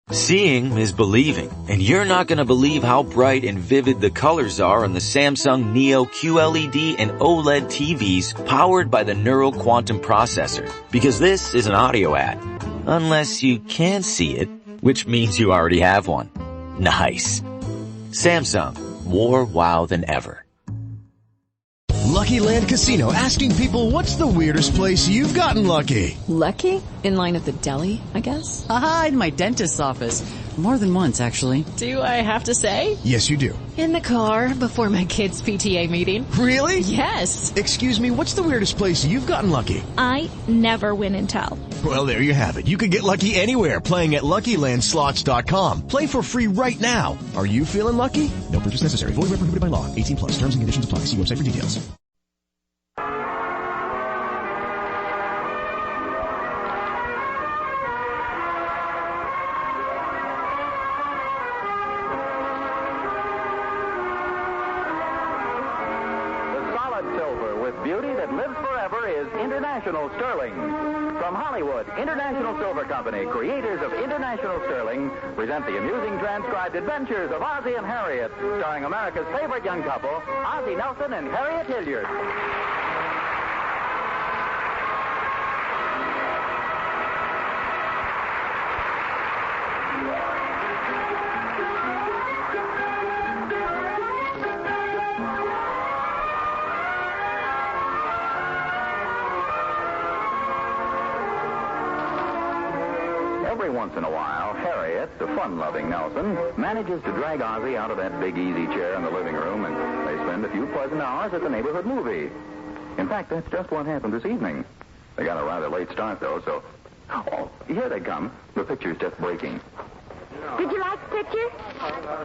Seeing is believing, and you're not going to believe how bright and vivid the colors are on the Samsung Neo QLED and OLED TVs powered by the Neural Quantum Processor, because this is an audio ad. Unless you can see it, which means you already have one. Nice. Samsung, more wow than ever. Lucky Land Casino, asking people, what's the weirdest place you've gotten lucky? Lucky? In line at the deli, I guess? Aha, in my dentist's office. More than once, actually. Do I have to say? Yes, you do. In the car before my kids' PTA meeting. Really? Yes. Excuse me, what's the weirdest place you've gotten lucky? I never win and tell. Well, there you have it. You can get lucky anywhere, playing at LuckyLandSlots.com. Play for free right now. Are you feeling lucky? No purchase necessary. Void where prohibited by law. 18+. Terms and conditions apply. See website for details. Beauty that lives forever is International Sterling. From Hollywood, International Silver Company, creators of International Sterling, present the amusing transcribed adventures of Ozzie and Harriet, starring America's favorite young couple, Ozzie Nelson and Harriet Hilliard. Every once in a while, Harriet, the fun-loving Nelson, manages to drag Ozzie out of that big easy chair in the living room, and they spend a few pleasant hours at the neighborhood movie. In fact, that's just what happened this evening. They got a rather late start, though, so... Oh, here they come. The picture's just breaking. Did you like the picture?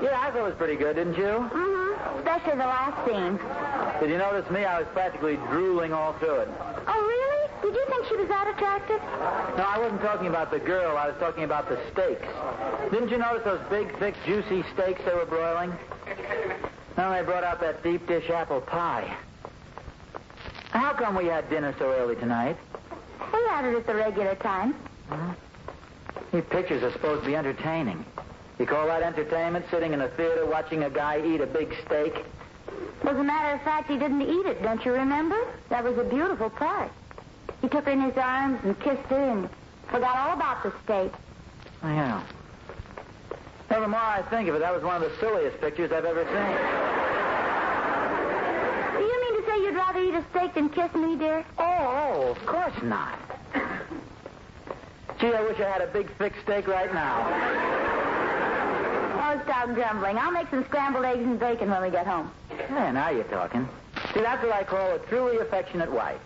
Yeah, I thought it was pretty good, didn't you? Mm-hmm. Especially the last scene. Did you notice me? I was practically drooling all through it. Oh, really? Did you think she was that attractive? No, I wasn't talking about the girl. I was talking about the steaks. Didn't you notice those big, thick, juicy steaks they were broiling? Now they brought out that deep dish apple pie. How come we had dinner so early tonight? We had it at the regular time. These pictures are supposed to be entertaining. You call that entertainment, sitting in a theater watching a guy eat a big steak? As a matter of fact, he didn't eat it, don't you remember? That was a beautiful part. He took her in his arms and kissed her and forgot all about the steak. Oh, yeah. Well, the more I think of it, that was one of the silliest pictures I've ever seen. Do you mean to say you'd rather eat a steak than kiss me, dear? Oh, of course not. Gee, I wish I had a big, thick steak right now. Oh, stop grumbling. I'll make some scrambled eggs and bacon when we get home. Yeah, now you're talking. See, that's what I call a truly affectionate wife.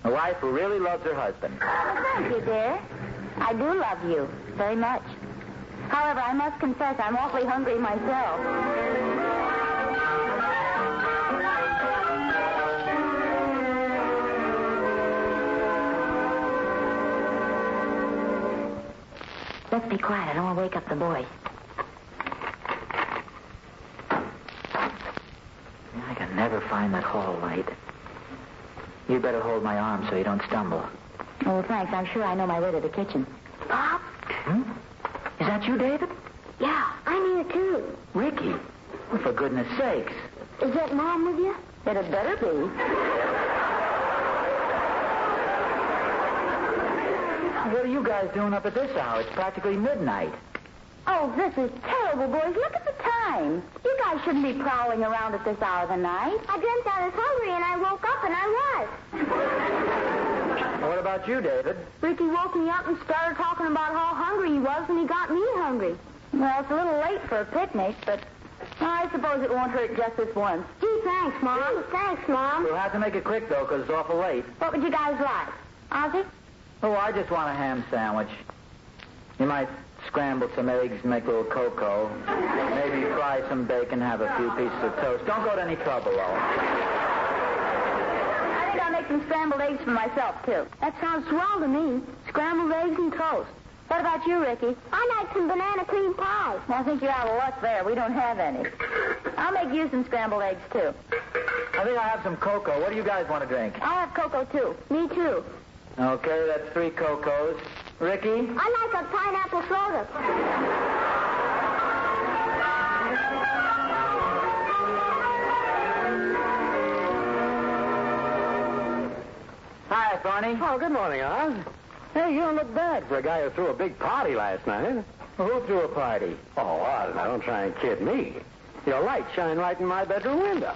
A wife who really loves her husband. Well, thank you, dear. I do love you very much. However, I must confess I'm awfully hungry myself. Let's be quiet. I don't want to wake up the boys. I can never find that hall light. You better hold my arm so you don't stumble. Oh, thanks. I'm sure I know my way to the kitchen. Pop? Is that you, David? Yeah, I'm here, too. Ricky? Well, for goodness sakes. Is that Mom with you? It had better be. What are you guys doing up at this hour? It's practically midnight. Oh, this is terrible, boys. Look at the time. You guys shouldn't be prowling around at this hour of the night. I dreamt I was hungry, and I woke up, and I was. What about you, David? Ricky woke me up and started talking about how hungry he was, and he got me hungry. Well, it's a little late for a picnic, but I suppose it won't hurt just this once. Gee, thanks, Mom. Thanks, Mom. We'll have to make it quick, though, because it's awful late. What would you guys like? Ozzie? Oh, I just want a ham sandwich. You might scramble some eggs, make a little cocoa. Maybe fry some bacon, have a few pieces of toast. Don't go to any trouble, though. I think I'll make some scrambled eggs for myself, too. That sounds swell to me. Scrambled eggs and toast. What about you, Ricky? I'd like some banana cream pie. Well, I think you're out of luck there. We don't have any. I'll make you some scrambled eggs, too. I think I'll have some cocoa. What do you guys want to drink? I'll have cocoa, too. Me, too. Okay, that's 3 cocos. Ricky? I like a pineapple soda. Thorny. Oh, good morning, Oz. Hey, you don't look bad for a guy who threw a big party last night. Well, who threw a party? Oh, Oz, now don't try and kid me. Your light shined right in my bedroom window.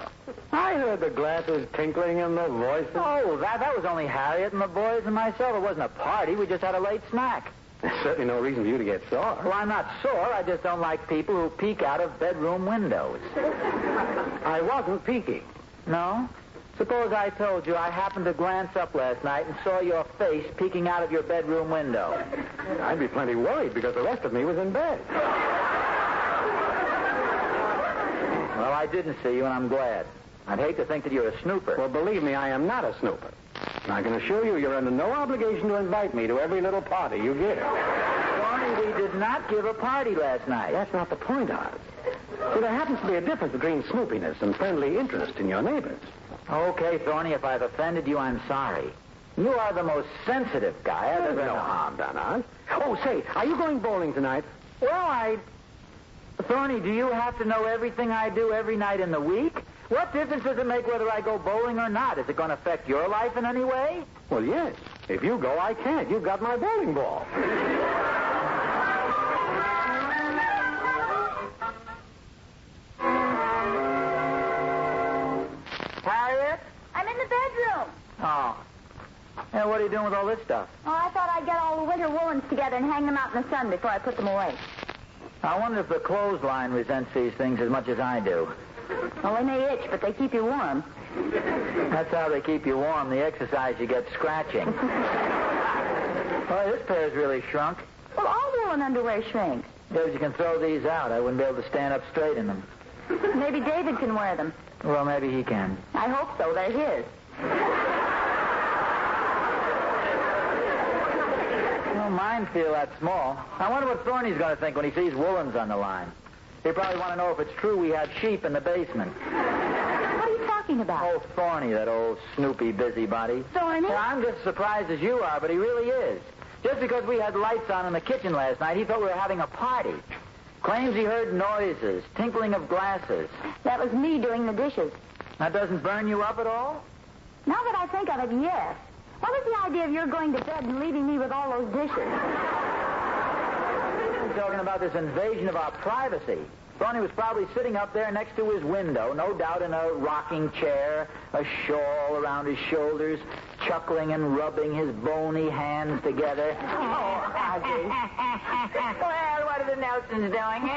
I heard the glasses tinkling and the voices. Oh, that was only Harriet and the boys and myself. It wasn't a party. We just had a late snack. There's certainly no reason for you to get sore. Well, I'm not sore. I just don't like people who peek out of bedroom windows. I wasn't peeking. No? Suppose I told you I happened to glance up last night and saw your face peeking out of your bedroom window. I'd be plenty worried because the rest of me was in bed. Well, I didn't see you, and I'm glad. I'd hate to think that you're a snooper. Well, believe me, I am not a snooper. And I can assure you you're under no obligation to invite me to every little party you give. Thorny, we did not give a party last night. That's not the point, Oz. See, there happens to be a difference between snoopiness and friendly interest in your neighbors. Okay, Thorny, if I've offended you, I'm sorry. You are the most sensitive guy I've ever There's no known. harm done, Oz. Oh, say, are you going bowling tonight? Well, Thorny, do you have to know everything I do every night in the week? What difference does it make whether I go bowling or not? Is it going to affect your life in any way? Well, yes. If you go, I can't. You've got my bowling ball. Harriet? I'm in the bedroom. Oh. Hey, what are you doing with all this stuff? Oh, I thought I'd get all the winter woolens together and hang them out in the sun before I put them away. I wonder if the clothesline resents these things as much as I do. Well, they may itch, but they keep you warm. That's how they keep you warm. The exercise you get scratching. Well, this pair's really shrunk. Well, all woolen underwear shrink. Because you can throw these out. I wouldn't be able to stand up straight in them. Maybe David can wear them. Well, maybe he can. I hope so. They're his. Well, mine feel that small. I wonder what Thorny's going to think when he sees woolens on the line. He'll probably want to know if it's true we had sheep in the basement. What are you talking about? Oh, Thorny, that old snoopy busybody. Thorny? Yeah, I'm just as surprised as you are, but he really is. Just because we had lights on in the kitchen last night, he thought we were having a party. Claims he heard noises, tinkling of glasses. That was me doing the dishes. That doesn't burn you up at all? Now that I think of it, yes. What was the idea of your going to bed and leaving me with all those dishes? I'm talking about this invasion of our privacy. Thorny was probably sitting up there next to his window, no doubt in a rocking chair, a shawl around his shoulders, chuckling and rubbing his bony hands together. Oh, Ozzie. Well, what are the Nelsons doing?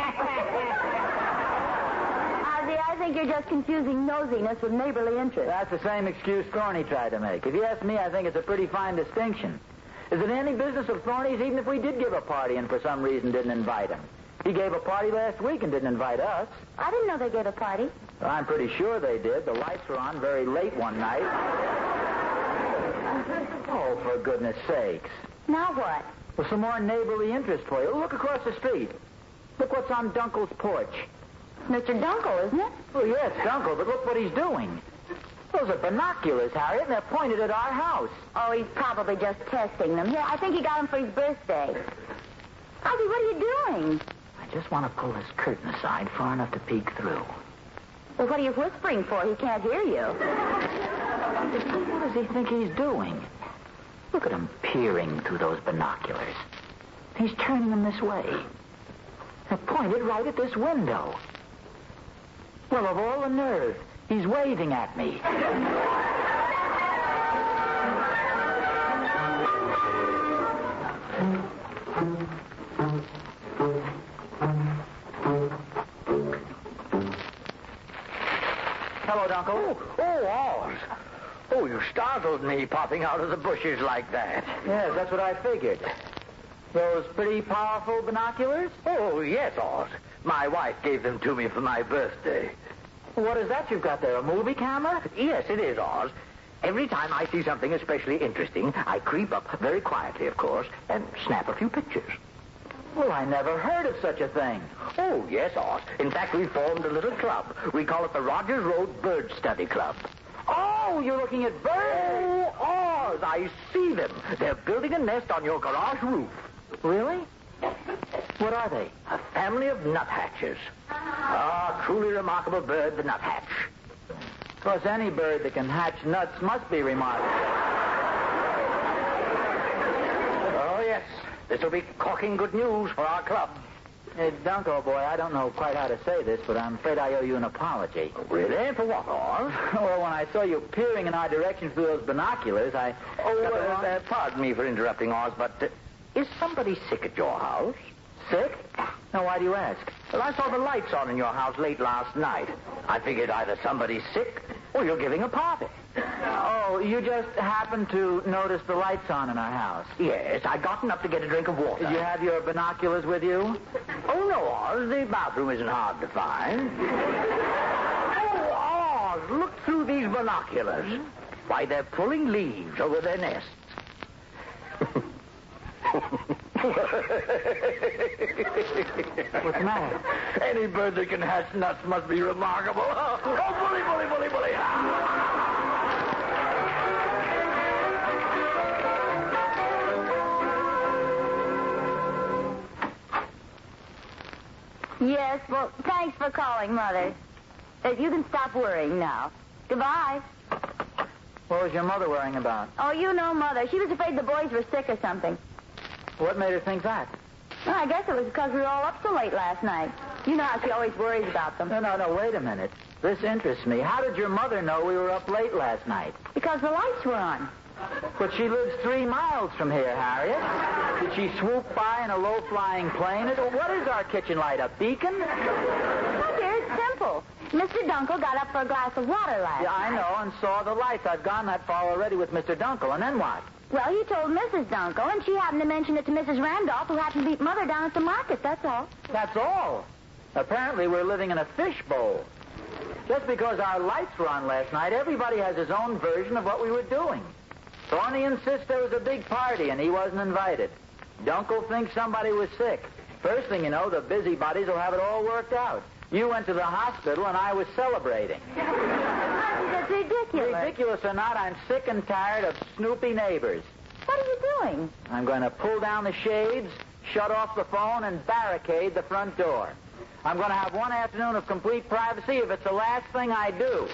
Ozzie, I think you're just confusing nosiness with neighborly interest. That's the same excuse Thorny tried to make. If you ask me, I think it's a pretty fine distinction. Is it any business of Thorny's even if we did give a party and for some reason didn't invite him? He gave a party last week and didn't invite us. I didn't know they gave a party. Well, I'm pretty sure they did. The lights were on very late one night. Oh, for goodness sakes. Now what? Well, some more neighborly interest for you. Look across the street. Look what's on Dunkel's porch. Mr. Dunkel, isn't it? Oh, yes, Dunkel, but look what he's doing. Those are binoculars, Harriet, and they're pointed at our house. Oh, he's probably just testing them. Here, I think he got them for his birthday. Ozzie, what are you doing? I just want to pull this curtain aside far enough to peek through. Well, what are you whispering for? He can't hear you. What does he think he's doing? Look at him peering through those binoculars. He's turning them this way. They're pointed right at this window. Well, of all the nerve, he's waving at me. Hello, Dunkel. Oh, Oz. Oh, you startled me popping out of the bushes like that. Yes, that's what I figured. Those pretty powerful binoculars? Oh, yes, Oz. My wife gave them to me for my birthday. What is that you've got there, a movie camera? Yes, it is, Oz. Every time I see something especially interesting, I creep up, very quietly, of course, and snap a few pictures. Well, I never heard of such a thing. Oh, yes, Oz. In fact, we formed a little club. We call it the Rogers Road Bird Study Club. Oh, you're looking at birds. Oh, Oz, I see them. They're building a nest on your garage roof. Really? What are they? A family of nuthatches. Ah, truly remarkable bird, the nuthatch. Of course, any bird that can hatch nuts must be remarkable. This will be corking good news for our club. Hey, Dunko, boy, I don't know quite how to say this, but I'm afraid I owe you an apology. Really? For what, Oz? Well, when I saw you peering in our direction through those binoculars, I... Pardon me for interrupting, Oz, but is somebody sick at your house? Sick? No, why do you ask? Well, I saw the lights on in your house late last night. I figured either somebody's sick or you're giving a party. Oh, you just happened to notice the lights on in our house? Yes, I'd gotten up to get a drink of water. Did you have your binoculars with you? Oh, no, Oz. The bathroom isn't hard to find. Oh, Oz, look through these binoculars. Why, they're pulling leaves over their nests. What's the matter? Any bird that can hatch nuts must be remarkable. Oh, bully, bully, bully, bully. Yes, well, thanks for calling, Mother. You can stop worrying now. Goodbye. What was your mother worrying about? Oh, you know Mother. She was afraid the boys were sick or something. What made her think that? Well, I guess it was because we were all up so late last night. You know how she always worries about them. No, wait a minute. This interests me. How did your mother know we were up late last night? Because the lights were on. But she lives 3 miles from here, Harriet. Did she swoop by in a low-flying plane? What is our kitchen light, a beacon? Oh, dear, it's simple. Mr. Dunkel got up for a glass of water last Yeah, I night. know, and saw the lights. I've gone that far already with Mr. Dunkel, and then what? Well, he told Mrs. Dunkel, and she happened to mention it to Mrs. Randolph, who happened to meet Mother down at the market, that's all. That's all. Apparently we're living in a fishbowl. Just because our lights were on last night, everybody has his own version of what we were doing. Thorny insists there was a big party, and he wasn't invited. Dunkel thinks somebody was sick. First thing you know, the busybodies will have it all worked out. You went to the hospital, and I was celebrating. That's ridiculous. Ridiculous or not, I'm sick and tired of snoopy neighbors. What are you doing? I'm going to pull down the shades, shut off the phone, and barricade the front door. I'm going to have one afternoon of complete privacy if it's the last thing I do.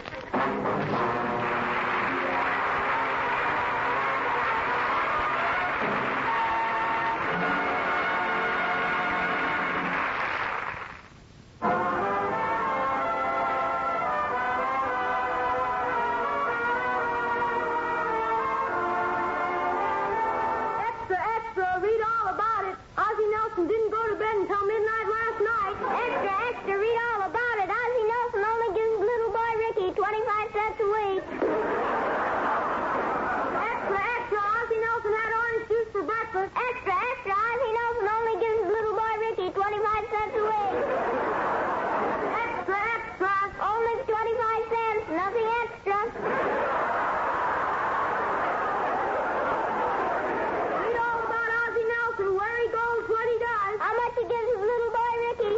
Read all about it. Ozzie Nelson didn't go to bed until midnight last night. Extra, extra, read all about it. Ozzie Nelson only gives little boy Ricky 25 cents a week. Extra, extra, Ozzie Nelson had orange juice for breakfast. Extra, extra, Ozzie Nelson only gives little boy Ricky 25 cents a week. Extra, extra, only 25 cents, nothing extra. Where he goes, what he does. How much he gives his little boy Ricky.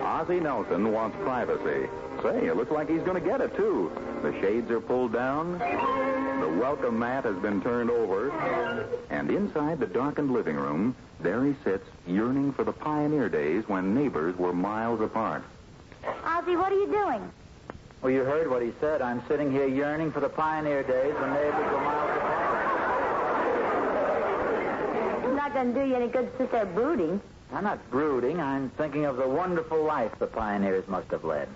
Ozzie Nelson wants privacy. Say, it looks like he's going to get it, too. The shades are pulled down. The welcome mat has been turned over. And inside the darkened living room, there he sits, yearning for the pioneer days when neighbors were miles apart. Ozzie, what are you doing? Well, you heard what he said. I'm sitting here yearning for the pioneer days when neighbors were miles apart. It's not going to do you any good to sit there brooding. I'm not brooding. I'm thinking of the wonderful life the pioneers must have led.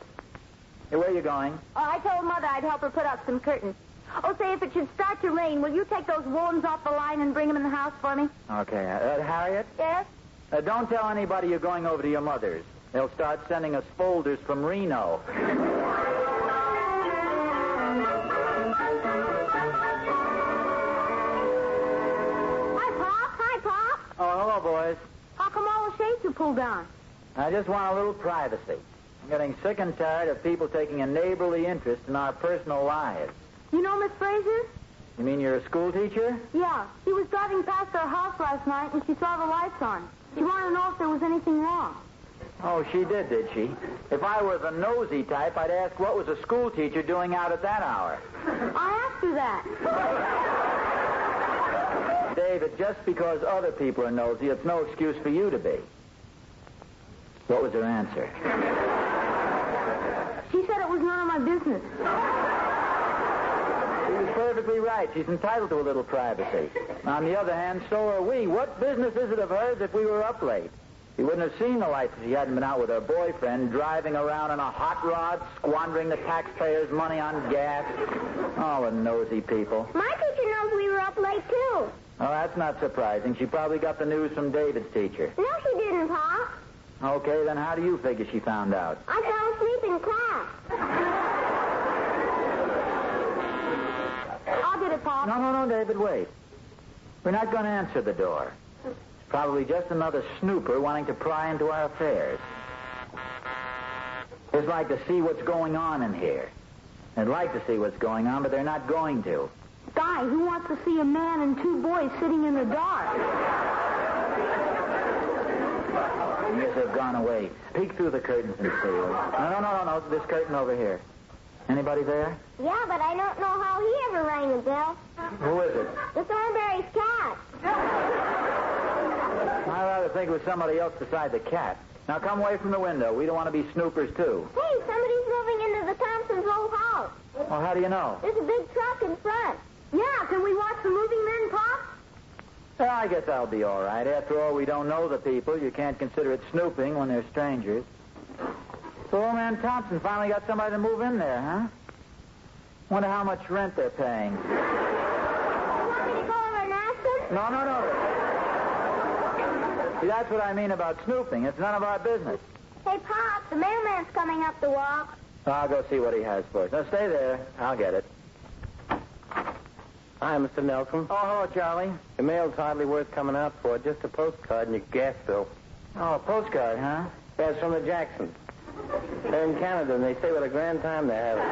Hey, where are you going? Oh, I told Mother I'd help her put up some curtains. Oh, say, if it should start to rain, will you take those woolens off the line and bring them in the house for me? Okay. Harriet? Yes? Don't tell anybody you're going over to your mother's. They'll start sending us folders from Reno. Oh, hello, boys. How come all the shades are pulled down? I just want a little privacy. I'm getting sick and tired of people taking a neighborly interest in our personal lives. You know Miss Fraser? You mean you're a school teacher? Yeah. She was driving past our house last night, and she saw the lights on. She wanted to know if there was anything wrong. Oh, she did she? If I were the nosy type, I'd ask what was a school teacher doing out at that hour. I asked her that. David, just because other people are nosy, it's no excuse for you to be. What was her answer? She said it was none of my business. perfectly right. She's entitled to a little privacy. On the other hand, so are we. What business is it of hers if we were up late? She wouldn't have seen the lights if she hadn't been out with her boyfriend, driving around in a hot rod, squandering the taxpayers' money on gas. All the nosy people. My teacher knows we were up late, too. Oh, that's not surprising. She probably got the news from David's teacher. No, she didn't, Pa. Okay, then how do you figure she found out? I fell asleep in class. I'll get it, Pa. No, David, wait. We're not going to answer the door. It's probably just another snooper wanting to pry into our affairs. Just like to see what's going on in here. They'd like to see what's going on, but they're not going to. Guy, who wants to see a man and two boys sitting in the dark? I guess they've gone away. Peek through the curtains and see. No. This curtain over here. Anybody there? Yeah, but I don't know how he ever rang the bell. Who is it? The Thornberry's cat. I'd rather think it was somebody else beside the cat. Now come away from the window. We don't want to be snoopers, too. Hey, somebody's moving into the Thompsons' old house. Well, how do you know? There's a big truck in front. Yeah, can we watch the moving men, Pop? Well, I guess I'll be all right. After all, we don't know the people. You can't consider it snooping when they're strangers. So old man Thompson finally got somebody to move in there, huh? Wonder how much rent they're paying. You want me to go over and ask them? No. See, that's what I mean about snooping. It's none of our business. Hey, Pop, the mailman's coming up the walk. I'll go see what he has for us. No, stay there. I'll get it. Hi, Mr. Nelson. Oh, hello, Charlie. The mail's hardly worth coming out for. Just a postcard and your gas bill. Oh, a postcard, huh? Yeah, it's from the Jacksons. They're in Canada, and they say what a grand time they're having.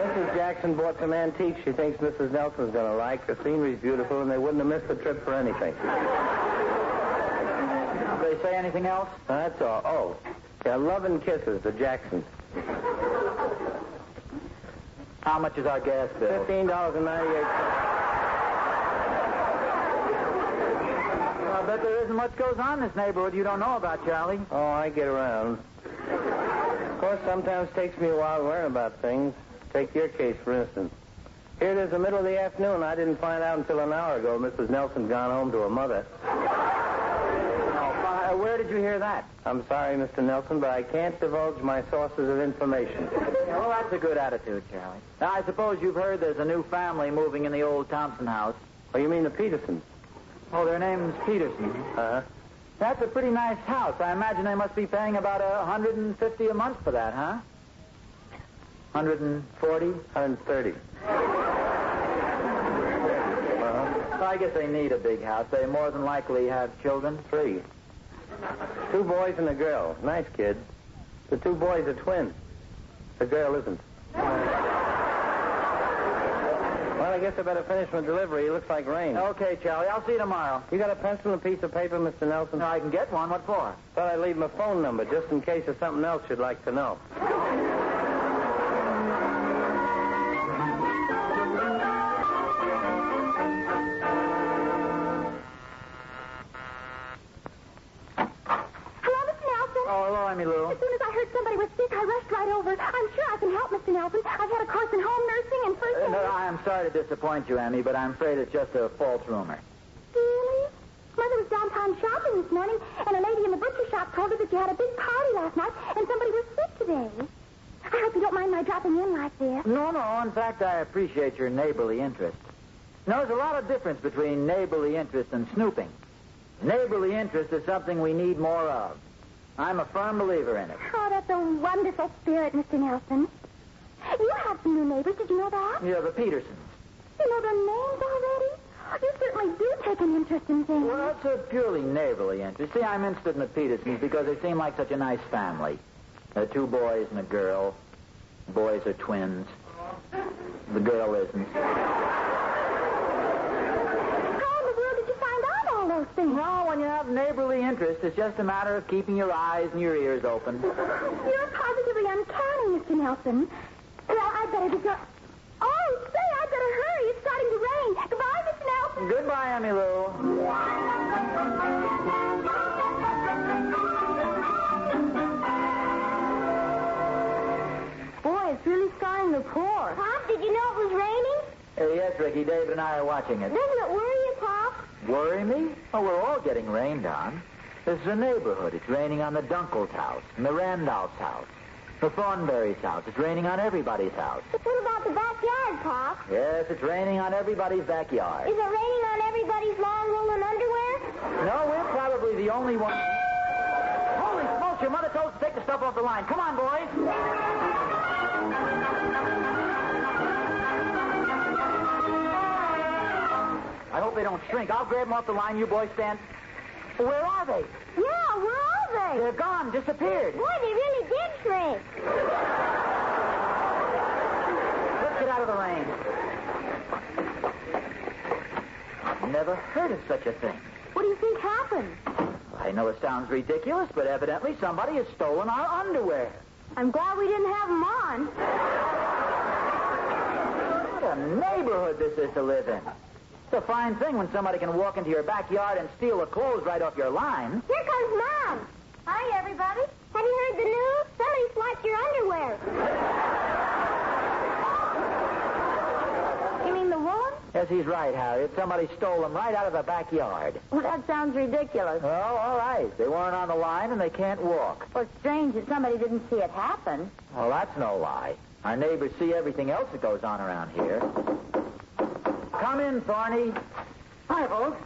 Mrs. Jackson bought some antiques she thinks Mrs. Nelson's going to like. The scenery's beautiful, and they wouldn't have missed the trip for anything. Did they say anything else? That's all. Oh, yeah, love and kisses, the Jacksons. How much is our gas bill? $15.98. I bet there isn't much goes on in this neighborhood you don't know about, Charlie. Oh, I get around. Of course, sometimes it takes me a while to learn about things. Take your case, for instance. Here it is the middle of the afternoon. I didn't find out until an hour ago Mrs. Nelson's gone home to her mother. Where did you hear that? I'm sorry, Mr. Nelson, but I can't divulge my sources of information. Yeah, well, that's a good attitude, Charlie. Now, I suppose you've heard there's a new family moving in the old Thompson house. Oh, you mean the Petersons? Oh, their name's Peterson. Uh-huh. That's a pretty nice house. I imagine they must be paying about $150 a month for that, huh? 140? 130. Well, I guess they need a big house. They more than likely have children. 3. 2 boys and a girl. Nice kid. The 2 boys are twins. The girl isn't. Well, I guess I better finish my delivery. It looks like rain. Okay, Charlie. I'll see you tomorrow. You got a pencil and a piece of paper, Mr. Nelson? No, I can get one. What for? Thought I'd leave my phone number just in case there's something else you'd like to know. Lou. As soon as I heard somebody was sick, I rushed right over. I'm sure I can help, Mr. Nelson. I've had a course in home nursing and first aid. No, I'm sorry to disappoint you, Emmy, but I'm afraid it's just a false rumor. Really? Mother was downtown shopping this morning, and a lady in the butcher shop told her that you had a big party last night, and somebody was sick today. I hope you don't mind my dropping in like this. No. In fact, I appreciate your neighborly interest. No, there's a lot of difference between neighborly interest and snooping. Neighborly interest is something we need more of. I'm a firm believer in it. Oh, that's a wonderful spirit, Mr. Nelson. You have some new neighbors, did you know that? Yeah, the Petersons. You know their names already? You certainly do take an interest in things. Well, that's a purely neighborly interest. See, I'm interested in the Petersons because they seem like such a nice family. There are 2 boys and a girl. The boys are twins. The girl isn't. Things. Well, when you have neighborly interest, it's just a matter of keeping your eyes and your ears open. You're positively uncanny, Mr. Nelson. Well, I'd better be go... Oh, say, I'd better hurry. It's starting to rain. Goodbye, Mr. Nelson. Goodbye, Emmy Lou. Boy, it's really starting to pour. Pop, did you know Ricky. David and I are watching it. Doesn't it worry you, Pop? Worry me? Oh, we're all getting rained on. This is a neighborhood. It's raining on the Dunkel's house, and the Randolph's house, the Thornberry's house. It's raining on everybody's house. But what about the backyard, Pop? Yes, it's raining on everybody's backyard. Is it raining on everybody's long woolen underwear? No, we're probably the only one. Holy smokes, your mother told us to take the stuff off the line. Come on, boys. I hope they don't shrink. I'll grab them off the line. You boys stand. Where are they? Yeah, where are they? They're gone, disappeared. Boy, they really did shrink. Let's get out of the rain. I've never heard of such a thing. What do you think happened? I know it sounds ridiculous, but evidently somebody has stolen our underwear. I'm glad we didn't have them on. What a neighborhood this is to live in. It's a fine thing when somebody can walk into your backyard and steal the clothes right off your line. Here comes Mom. Hi, everybody. Have you heard the news? Somebody swiped your underwear. You mean the woman? Yes, he's right, Harriet. Somebody stole them right out of the backyard. Well, that sounds ridiculous. Oh, all right. They weren't on the line and they can't walk. Well, it's strange that somebody didn't see it happen. Well, that's no lie. Our neighbors see everything else that goes on around here. Come in, Thorny. Hi, folks.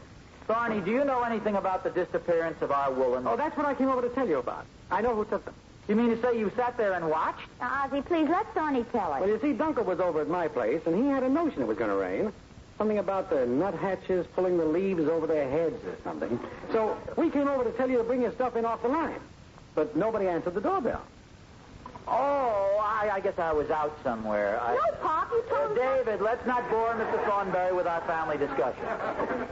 Thorny, do you know anything about the disappearance of our woolen? Oh, that's what I came over to tell you about. I know who took them. You mean to say you sat there and watched? Now, Ozzie, please let Thorny tell it. Well, you see, Dunkel was over at my place, and he had a notion it was going to rain. Something about the nuthatches pulling the leaves over their heads or something. So we came over to tell you to bring your stuff in off the line. But nobody answered the doorbell. Oh, I guess I was out somewhere. No, Pop, you told me. David, let's not bore Mr. Thornberry with our family discussion.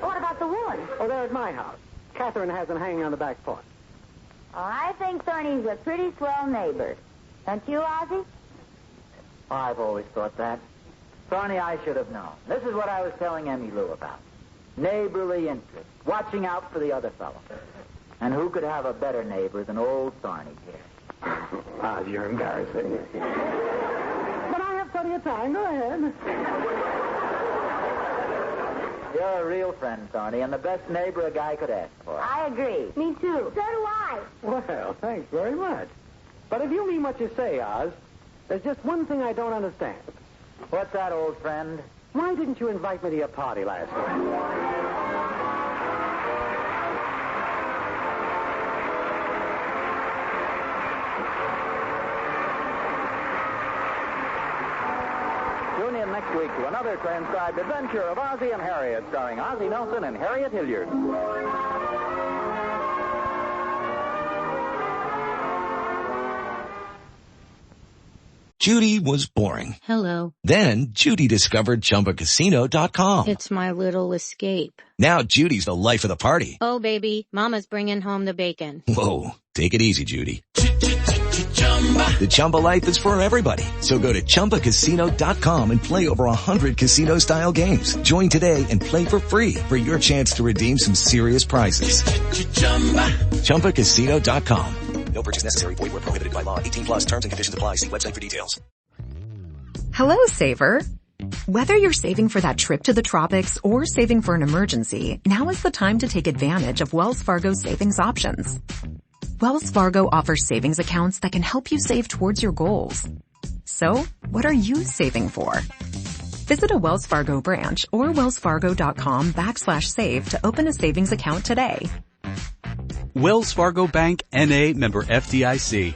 What about the woman? Oh, they're at my house. Catherine has them hanging on the back porch. Oh, I think Thorny's a pretty swell neighbor. Don't you, Ozzie? I've always thought that. Thorny, I should have known. This is what I was telling Emmy Lou about. Neighborly interest. Watching out for the other fellow. And who could have a better neighbor than old Thorny here? Oz, you're embarrassing. But I have plenty of time. Go ahead. You're a real friend, Thorny, and the best neighbor a guy could ask for. I agree. Me too. So do I. Well, thanks very much. But if you mean what you say, Oz, there's just one thing I don't understand. What's that, old friend? Why didn't you invite me to your party last night? Tune in next week to another transcribed adventure of Ozzie and Harriet, starring Ozzie Nelson and Harriet Hilliard. Judy was boring. Hello. Then Judy discovered ChumbaCasino.com. It's my little escape. Now Judy's the life of the party. Oh, baby, mama's bringing home the bacon. Whoa, take it easy, Judy. The Chumba life is for everybody. So go to ChumbaCasino.com and play over 100 casino-style games. Join today and play for free for your chance to redeem some serious prizes. ChumbaCasino.com. No purchase necessary. Void where prohibited by law. 18 plus terms and conditions apply. See website for details. Hello, Saver. Whether you're saving for that trip to the tropics or saving for an emergency, now is the time to take advantage of Wells Fargo's savings options. Wells Fargo offers savings accounts that can help you save towards your goals. So, what are you saving for? Visit a Wells Fargo branch or wellsfargo.com/save to open a savings account today. Wells Fargo Bank, N.A., member FDIC.